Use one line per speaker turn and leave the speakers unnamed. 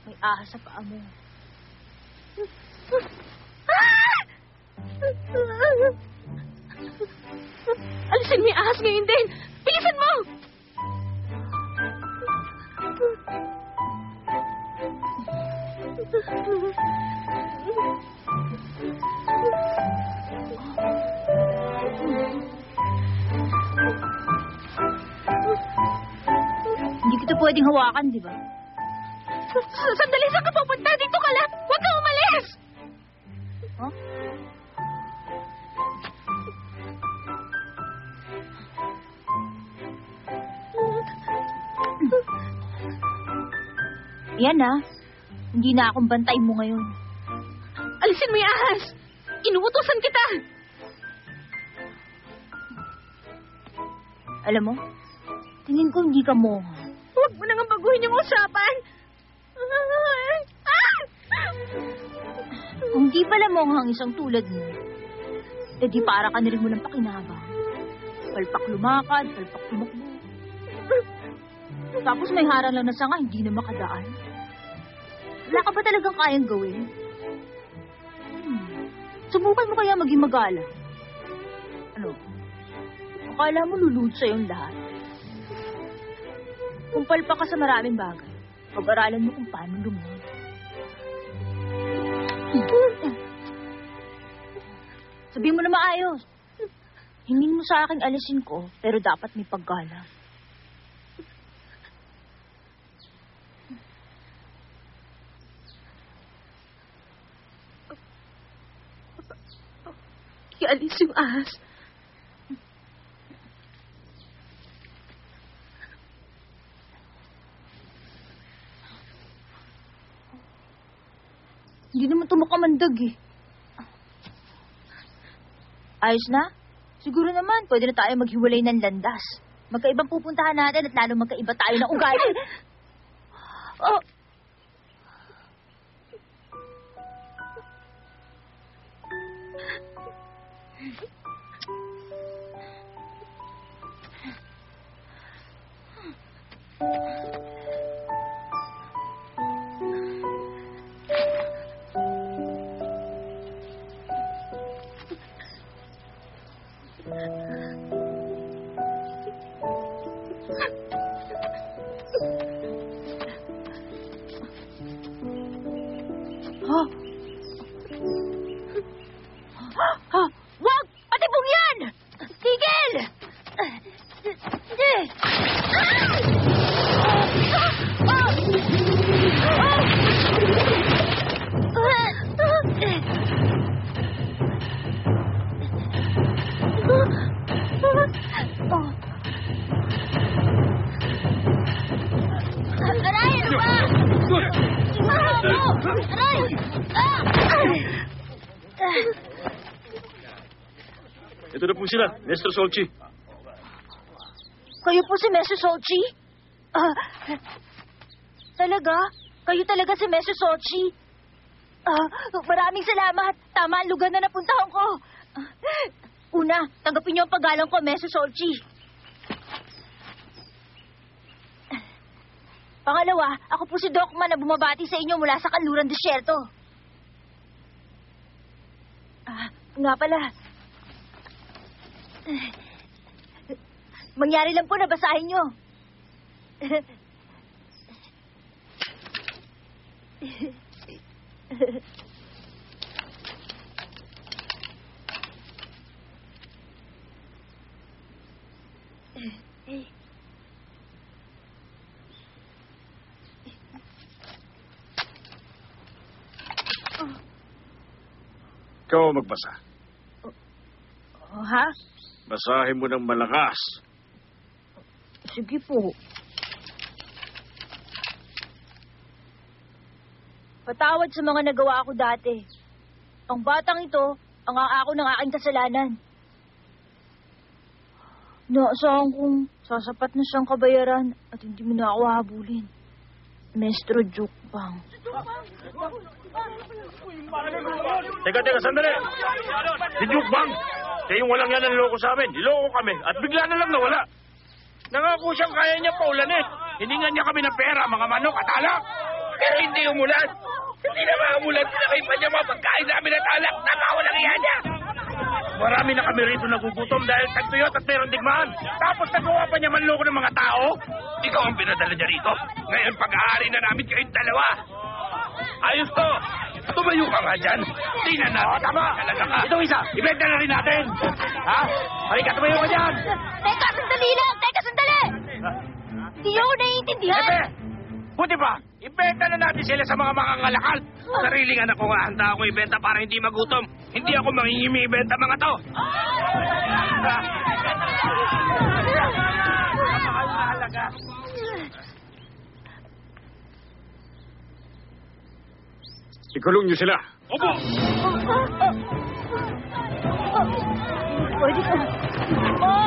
May ahas sa paa mo.
Alisin mo yung ahas ngayon din! Bilisan mo!
Hindi kita pwedeng hawakan, di ba?
Sandali, saan ka pupunta? Dito ka lang! Huwag kang umalis!
Huh? Yan hindi na akong bantay mo ngayon.
Alisin mo yung ahas! Inuutosan kita!
Alam mo, tingin ko hindi ka moha.
Huwag mo nang baguhin yung usapan!
Kung di pala moha ang isang tulad mo, di para ka na rin mo ng pakinabang. Palpak lumakad, palpak tumakbo. Tapos may harang lang na sanga, hindi na makadaan. Wala ka ba talagang kayang gawin? Subukan mo kaya maging magalang. Ano? Akala mo lulud sa'yo ang lahat. Kung palpak ka sa maraming bagay, pag-aralan mo kung paano lumuhod. Sabihin mo na maayos. Hingin mo sa akin alisin ko, pero dapat may paggalang.
Ialis yung ahas.
Hindi naman tumakamandag eh. Ayos na? Siguro naman, pwede na tayo maghiwalay ng landas. Magkaibang pupuntahan natin at lalo magkaiba tayo ng ugali. Oh. Wag! Patibong yan! Tigil! Aray! Ano ba? Aray!
Ito na po sila, Nestor Solchi.
Kayo po si Messi Sochi? Talaga? Kayo talaga si Messi Sochi? Maraming salamat. Tama ang lugar na napuntahan ko. Una, tanggapin niyo ang paggalang ko, Messi Sochi. Pangalawa, ako po si Docman na bumabati sa inyo mula sa Kanluran Desierto. Nga pala. Mangyari lang po na basahin nyo.
Ikaw ang magbasa.
Ha?
Basahin mo ng malakas.
Sige po. Patawad sa mga nagawa ko dati. Ang batang ito, ang aako ng aking kasalanan. Naasahan kong sasapat na siyang kabayaran at hindi mo na ako habulin. Maestro Jukbang.
Teka, sandali. Si Jukbang, siya yung walang yan ang loko sa amin. Niloko kami at bigla na lang nawala. Nangako siyang kaya niya paulanin. Hiningan niya kami ng pera, mga manok at alak. Pero hindi umulan. Hindi na maamulan sila kay Panyama pagkain namin at alak. Napakawalang iyan niya. Marami na kami rito nagugutom dahil tagtuyot at mayroong digmaan. Tapos nagawa pa niya manloko ng mga tao. Ikaw ang pinadala niya rito. Ngayon pag-aari na namin kayong dalawa. Ayos to. Tumayo ka nga dyan. Tingnan natin. Tama. Talaga ka. Ito isa. Ibenta na rin natin. Ha? Halika, tumayo ka dyan.
Teka, sandali lang! Teka, sandali! Hindi ako naiintindihan.
Epe, buti pa. Ibenta na natin sila sa mga mangangalakal. Sariling anak ko nga handa ako ibenta para hindi magutom. Hindi ako mangingimi ibenta mga to.
Ikulong niyo sila.
Opo.
Pwede ka. Oh!